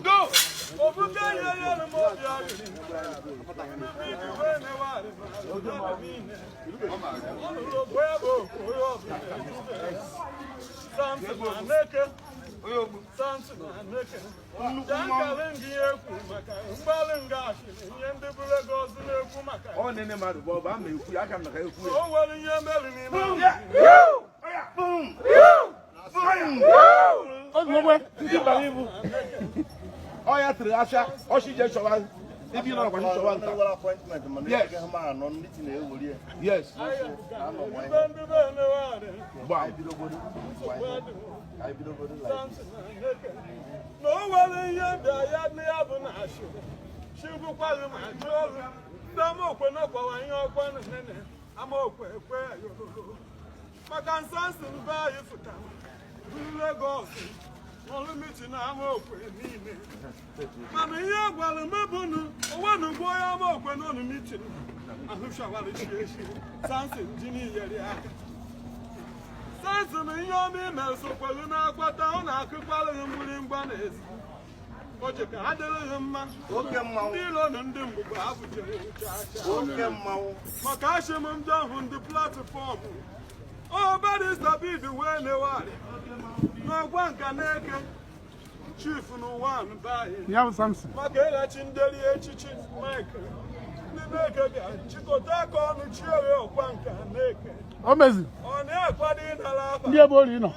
Go! Oh, yeah, Asha, or she just showed. If you know what appointment, yes, yes. No one in your she will call him my children. Some open up on your corner. I'm open where you my concerns in value for time. Lagos. Only meeting I'm open. Mamma, you well, a mabunu, one boy I'm open on a meeting. I who shall something, Ginny, Sanson, in your email, so well, but down, I could follow him with Banes. What you can handle him, Makasham down on the platform. Oh, but it's the big way they want. No one can make chief no one by it. You have something. Magella Chindeli, Chichin, Michael. The maker, Chicotaco on the cherry of one can make it. Amazing. On air, body in the lava. Dear boy, you know.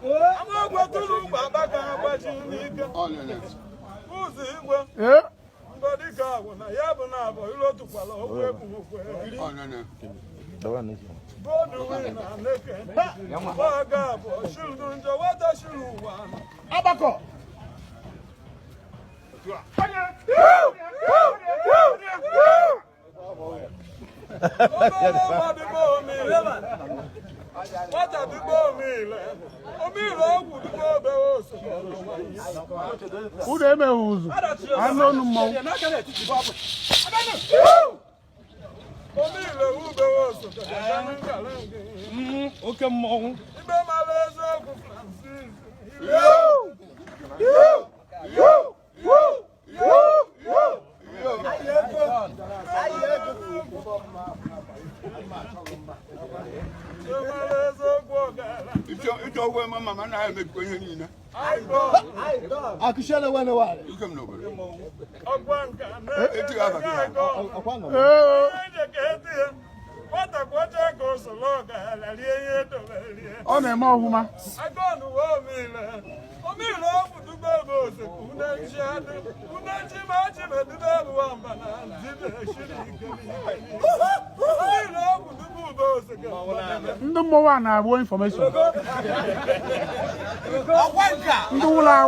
I'm going to look back and watching the who's it? Yeah. But the guy, when I have an hour, you ought to follow. Oh, no. The one is go to win and naked. Bagabo, children, what does you want? Abaco. What a big meal! Who the hell? I know no more. Okay, Mom. It's over, Mamma, and I am going. I go. I could share when you come over. What I go so long, on a moment. I go to Omila. Omila to Babos, Unachi Marchim at the Babu no more one I want information. No allow.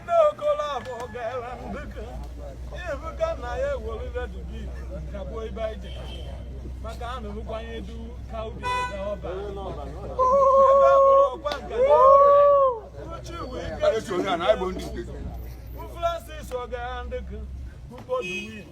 No collabo, girl, and look. If we can, I will let it be. Cowboy by day. Macano, who can you do cowboy? I won't do this. Who Francis or Gandic? Who got the win?